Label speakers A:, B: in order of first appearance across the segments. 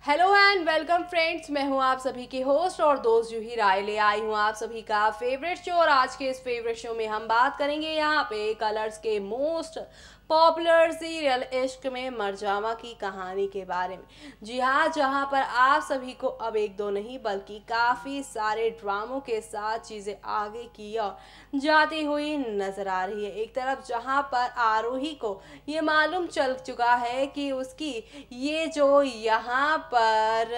A: Hello and welcome friends, मैं हूं आप सभी के होस्ट और दोस्त जूही राय। ले आई हूं आप सभी का फेवरेट शो और आज के इस फेवरेट शो में हम बात करेंगे यहाँ पे कलर्स के मोस्ट पॉपुलर सीरियल इश्क में मरजावा की कहानी के बारे में। जी हाँ, जहाँ पर आप सभी को अब एक दो नहीं बल्कि काफ़ी सारे ड्रामों के साथ चीज़ें आगे की और जाती हुई नजर आ रही है। एक तरफ जहाँ पर आरोही को ये मालूम चल चुका है कि उसकी ये जो यहाँ पर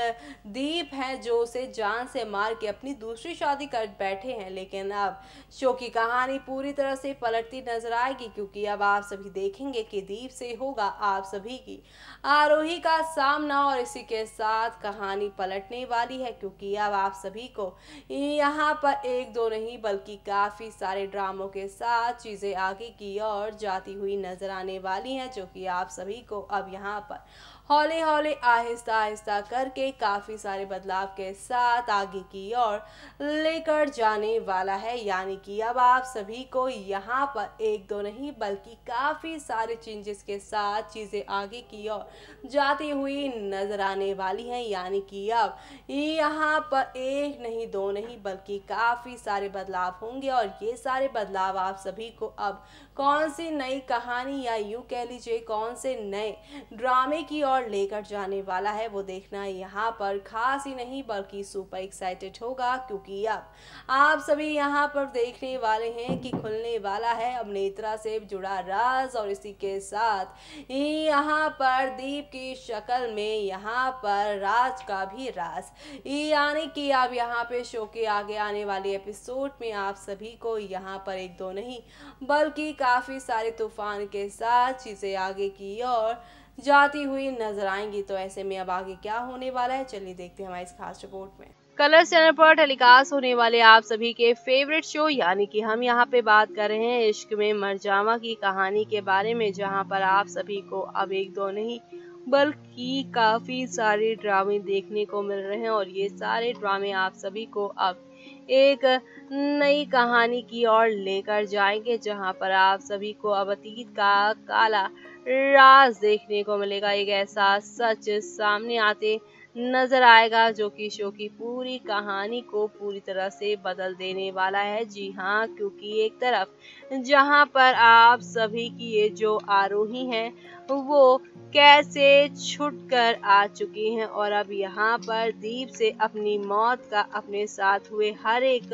A: दीप है जो उसे जान से मार के अपनी दूसरी शादी कर बैठे हैं, लेकिन अब शो की कहानी पूरी तरह से पलटती नजर आएगी क्योंकि अब आप सभी देखेंगे कि दीप से होगा आप सभी की आरोही का सामना और इसी के साथ कहानी पलटने वाली है क्योंकि अब आप सभी को यहाँ पर एक दो नहीं बल्कि काफी सारे ड्रामों के साथ चीजें आगे की ओर जाती हुई नजर आने वाली हैं, जो कि आप सभी को अब यहाँ पर हौले हौले आहिस्ता आहिस्ता करके काफी सारे बदलाव के साथ आगे की ओर लेकर जाने वाला है। यानी कि अब आप सभी को यहाँ पर एक दो नहीं बल्कि काफी सारे चेंजेस के साथ चीजें आगे की ओर जाती हुई नजर आने वाली हैं। यानी कि अब यहाँ पर एक नहीं दो नहीं बल्कि काफी सारे बदलाव होंगे और ये सारे बदलाव आप सभी को अब कौन सी नई कहानी या यूं कह लीजिए कौन से नए ड्रामे की ओर लेकर जाने वाला है वो देखना यहाँ पर खास ही नहीं बल्कि सुपर एक्साइटेड होगा क्योंकि अब आप सभी यहाँ पर देखने वाले हैं कि खुलने वाला है अब नेत्रा से जुड़ा राज और इसी के साथ यहाँ पर दीप की शक्ल में यहाँ पर राज का भी राज। यानी कि अब यहाँ पे शो के आगे आने वाले एपिसोड में आप सभी को यहाँ पर एक दो नहीं बल्कि काफी सारे तूफान के साथ चीजें आगे की ओर जाती हुई नजर आएंगी। तो ऐसे में अब आगे क्या होने वाला है, चलिए देखते हैं हमारी इस खास रिपोर्ट में। कलर्स चैनल पर टेलीकास्ट होने वाले आप सभी के फेवरेट शो यानी कि हम यहाँ पे बात कर रहे हैं इश्क में मरजावा की कहानी के बारे में, जहाँ पर आप सभी को अब एक दो नहीं बल्कि काफी सारे ड्रामे देखने को मिल रहे हैं और ये सारे ड्रामे आप सभी को अब एक नई कहानी की ओर लेकर जाएंगे, जहां पर आप सभी को अब अतीत का काला राज देखने को मिलेगा। एक ऐसा सच सामने आते नजर आएगा जो कि शो की पूरी कहानी को पूरी तरह से बदल देने वाला है। जी हाँ, क्योंकि एक तरफ जहां पर आप सभी की ये जो आरोही हैं वो कैसे छुटकर आ चुकी हैं और अब यहाँ पर दीप से अपनी मौत का अपने साथ हुए हर एक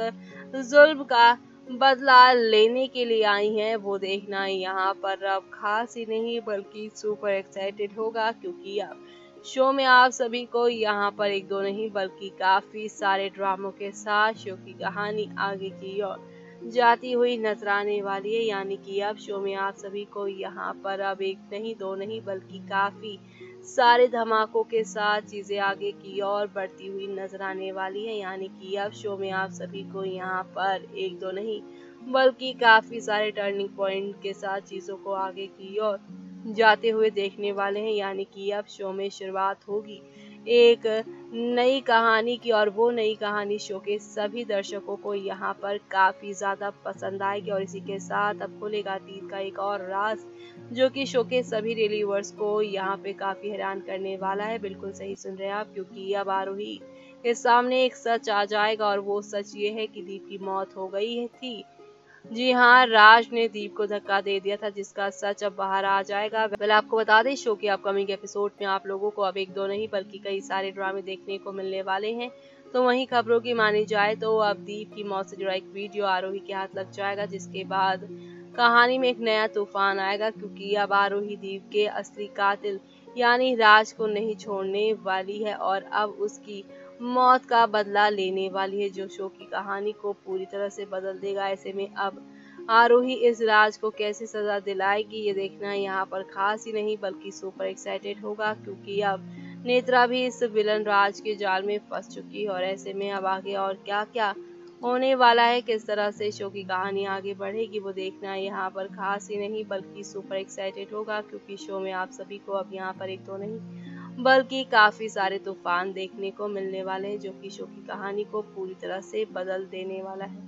A: जुल्म का बदला लेने के लिए आई हैं, वो देखना यहाँ पर अब खास ही नहीं बल्कि सुपर एक्साइटेड होगा क्योंकि अब शो में आप सभी को यहाँ पर एक दो नहीं बल्कि काफी सारे ड्रामों के साथ शो की कहानी आगे की ओर जाती हुई नजर आने वाली है। यानी कि अब शो में आप सभी को यहाँ पर अब एक नहीं दो नहीं बल्कि काफी सारे धमाकों के साथ चीजें आगे की ओर बढ़ती हुई नजर आने वाली है। यानी कि अब शो में आप सभी को यहाँ पर एक दो नहीं बल्कि काफी सारे टर्निंग पॉइंट के साथ चीजों को आगे की ओर जाते हुए देखने वाले हैं। यानी कि अब शो में शुरुआत होगी एक नई कहानी की और वो नई कहानी शो के सभी दर्शकों को यहाँ पर काफी ज्यादा पसंद आएगी और इसी के साथ अब खुलेगा अतीत का एक और राज जो कि शो के सभी रिव्यूअर्स को यहाँ पे काफी हैरान करने वाला है। बिल्कुल सही सुन रहे हैं आप, क्योंकि अब आरोही के सामने एक सच आ जाएगा और वो सच ये है कि दीप की मौत हो गई थी। जी हाँ, राज ने दीप को धक्का दे दिया था जिसका सच अब बाहर आ जाएगा। पहले आपको बता दें शो के अपकमिंग एपिसोड में आप लोगों को अब एक दो नहीं बल्कि कई सारे ड्रामे देखने को मिलने वाले हैं। तो वहीं खबरों की मानी जाए तो अब दीप की मौत से जुड़ा एक वीडियो आरोही के हाथ लग जाएगा, जिसके बाद कहानी में एक नया तूफान आएगा क्योंकि अब आरोही दीप के असली कातिल यानी राज को नहीं छोड़ने वाली है और अब उसकी मौत का बदला लेने वाली है जो शो की कहानी को पूरी तरह से बदल देगा। ऐसे में अब आरोही इस राज को कैसे सजा दिलाएगी ये देखना यहाँ पर खास ही नहीं बल्कि सुपर एक्साइटेड होगा क्योंकि अब नेत्रा भी इस विलन राज के जाल में फंस चुकी है और ऐसे में अब आगे और क्या क्या होने वाला है, किस तरह से शो की कहानी आगे बढ़ेगी वो देखना यहाँ पर खास ही नहीं बल्कि सुपर एक्साइटेड होगा क्योंकि शो में आप सभी को अब यहाँ पर एक तो नहीं बल्कि काफी सारे तूफान देखने को मिलने वाले हैं जो कि शो की कहानी को पूरी तरह से बदल देने वाला है।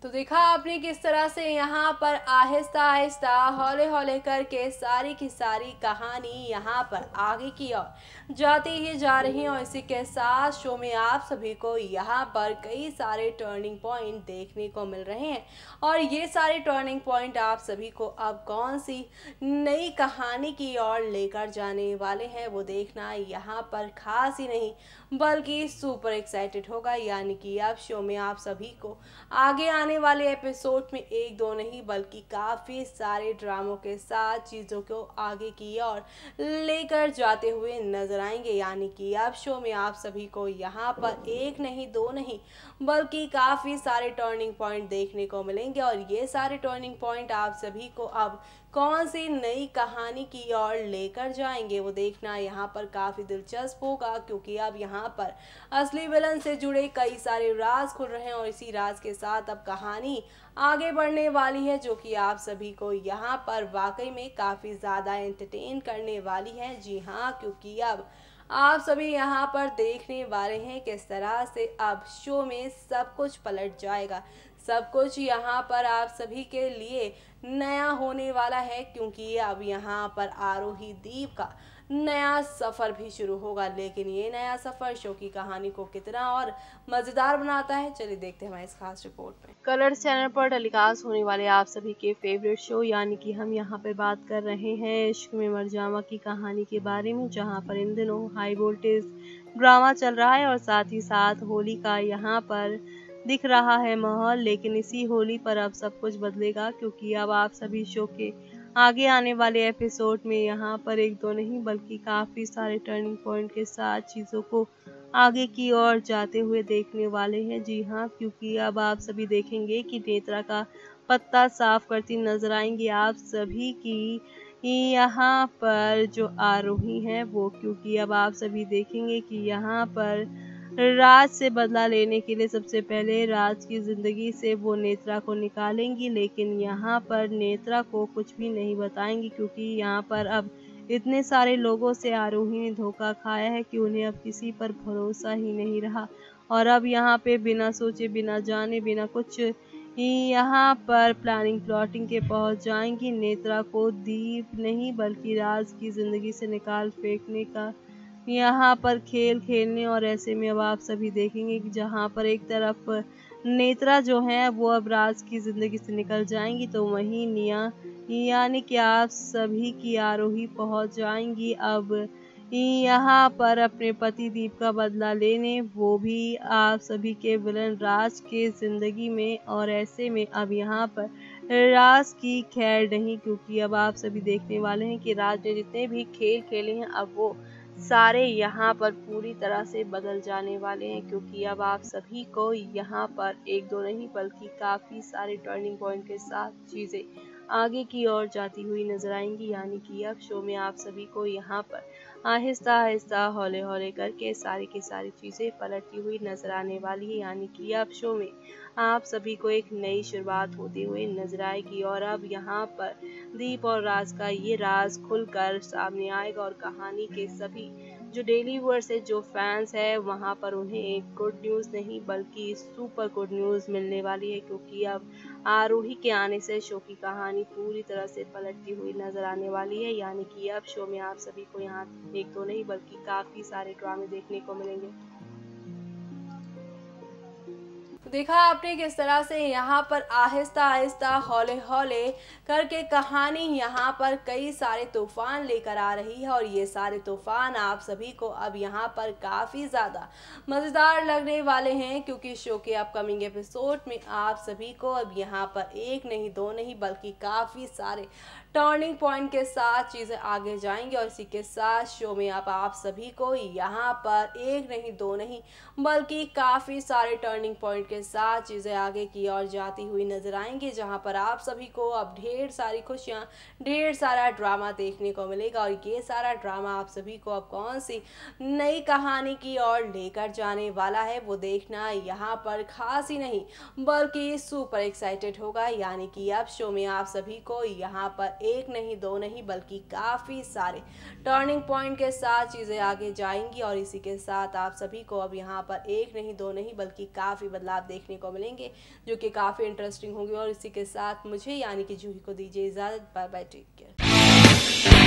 A: तो देखा आपने किस तरह से यहाँ पर आहिस्ता आहिस्ता हौले हौले करके सारी की सारी कहानी यहाँ पर आगे की ओर जाती ही जा रही है और इसी के साथ शो में आप सभी को यहाँ पर कई सारे टर्निंग पॉइंट देखने को मिल रहे हैं और ये सारे टर्निंग पॉइंट आप सभी को अब कौन सी नई कहानी की ओर लेकर जाने वाले हैं वो देखना यहाँ पर खास ही नहीं बल्कि सुपर एक्साइटेड होगा। यानी कि अब शो में आप सभी को आगे आने वाले एपिसोड में एक दो नहीं बल्कि काफ़ी सारे ड्रामों के साथ चीज़ों को आगे की ओर लेकर जाते हुए नजर आएंगे। यानी कि अब शो में आप सभी को यहाँ पर एक नहीं दो नहीं बल्कि काफ़ी सारे टर्निंग पॉइंट देखने को मिलेंगे और ये सारे टर्निंग पॉइंट आप सभी को अब कौन सी नई कहानी की ओर लेकर जाएंगे वो देखना यहाँ पर काफ़ी दिलचस्प होगा, क्योंकि अब यहाँ पर असली विलन से जुड़े कई सारे राज खुल रहे हैं और इसी राज के साथ अब कहानी आगे बढ़ने वाली है जो कि आप सभी को यहाँ पर वाकई में काफ़ी ज़्यादा एंटरटेन करने वाली है। जी हाँ, क्योंकि अब आप सभी यहाँ पर देखने वाले हैं किस तरह से अब शो में सब कुछ पलट जाएगा। सब कुछ यहाँ पर आप सभी के लिए नया होने वाला है, क्योंकि अब यहाँ पर आरोही दीप का नया सफ़र भी शुरू होगा। लेकिन ये नया सफ़र शो की कहानी को कितना और मज़ेदार बनाता है, चलिए देखते हैं हमारी इस खास रिपोर्ट में। कलर्स चैनल पर टेलीकास्ट होने वाले आप सभी के फेवरेट शो यानी कि हम यहाँ पे बात कर रहे हैं इश्क में मर जावा की कहानी के बारे में, जहाँ पर इन दिनों हाई वोल्टेज ड्रामा चल रहा है और साथ ही साथ होली का यहाँ पर दिख रहा है माहौल। लेकिन इसी होली पर अब सब कुछ बदलेगा, क्योंकि अब आप सभी शो के आगे आने वाले एपिसोड में यहाँ पर एक दो नहीं बल्कि काफ़ी सारे टर्निंग पॉइंट के साथ चीज़ों को आगे की ओर जाते हुए देखने वाले हैं। जी हाँ, क्योंकि अब आप सभी देखेंगे कि नेत्रा का पत्ता साफ करती नजर आएंगी आप सभी की यहाँ पर जो आरोही हैं वो, क्योंकि अब आप सभी देखेंगे कि यहाँ पर राज से बदला लेने के लिए सबसे पहले राज की ज़िंदगी से वो नेत्रा को निकालेंगी। लेकिन यहाँ पर नेत्रा को कुछ भी नहीं बताएंगी, क्योंकि यहाँ पर अब इतने सारे लोगों से आरोही ने धोखा खाया है कि उन्हें अब किसी पर भरोसा ही नहीं रहा और अब यहाँ पे बिना सोचे बिना जाने बिना कुछ यहाँ पर प्लानिंग प्लॉटिंग के पहुँच जाएंगी। नेत्रा को दीप नहीं बल्कि राज की ज़िंदगी से निकाल फेंकने का यहाँ पर खेल खेलने। और ऐसे में अब आप सभी देखेंगे कि जहाँ पर एक तरफ नेत्रा जो है वो अब राज की ज़िंदगी से निकल जाएंगी, तो वहीं निया यानी कि आप सभी की आरोही पहुँच जाएंगी अब यहाँ पर अपने पति दीप का बदला लेने, वो भी आप सभी के विलन राज के ज़िंदगी में। और ऐसे में अब यहाँ पर राज की खैर नहीं, क्योंकि अब आप सभी देखने वाले हैं कि राज ने जितने भी खेल खेले हैं अब वो सारे यहाँ पर पूरी तरह से बदल जाने वाले हैं, क्योंकि अब आप सभी को यहाँ पर एक दो नहीं बल्कि काफ़ी सारे टर्निंग पॉइंट के साथ चीज़ें आगे की ओर जाती हुई नजर आएंगी। यानी कि अब शो में आप सभी को यहाँ पर आहिस्ता आहिस्ता हौले हौले करके सारी की सारी चीज़ें पलटती हुई नजर आने वाली है। यानी कि अब शो में आप सभी को एक नई शुरुआत होती हुई नजर आएगी और अब यहाँ पर दीप और राज का ये राज खुलकर सामने आएगा और कहानी के सभी जो डेली व्यूअर्स है, जो फैंस है, वहाँ पर उन्हें एक गुड न्यूज़ नहीं बल्कि सुपर गुड न्यूज़ मिलने वाली है, क्योंकि अब आरोही के आने से शो की कहानी पूरी तरह से पलटती हुई नजर आने वाली है। यानी कि अब शो में आप सभी को यहाँ एक दो नहीं बल्कि काफ़ी सारे ड्रामे देखने को मिलेंगे। देखा आपने किस तरह से यहाँ पर आहिस्ता आहिस्ता हौले हौले करके कहानी यहाँ पर कई सारे तूफान लेकर आ रही है और ये सारे तूफान आप सभी को अब यहाँ पर काफ़ी ज़्यादा मज़ेदार लगने वाले हैं, क्योंकि शो के अपकमिंग एपिसोड में आप सभी को अब यहाँ पर एक नहीं दो नहीं बल्कि काफ़ी सारे टर्निंग पॉइंट के साथ चीज़ें आगे जाएंगी और इसी के साथ शो में अब आप सभी को यहाँ पर एक नहीं दो नहीं बल्कि काफ़ी सारे टर्निंग पॉइंट के साथ चीज़ें आगे की ओर जाती हुई नजर आएंगी, जहाँ पर आप सभी को अब ढेर सारी खुशियाँ ढेर सारा ड्रामा देखने को मिलेगा और ये सारा ड्रामा आप सभी को अब कौन सी नई कहानी की ओर लेकर जाने वाला है वो देखना यहाँ पर खास ही नहीं बल्कि सुपर एक्साइटेड होगा। यानी कि अब शो में आप सभी को यहाँ पर एक नहीं दो नहीं बल्कि काफ़ी सारे टर्निंग पॉइंट के साथ चीज़ें आगे जाएंगी और इसी के साथ आप सभी को अब यहाँ पर एक नहीं दो नहीं बल्कि काफ़ी बदलाव देखने को मिलेंगे जो कि काफ़ी इंटरेस्टिंग होंगे। और इसी के साथ मुझे यानी कि जूही को दीजिए इजाज़त। Bye bye, take care.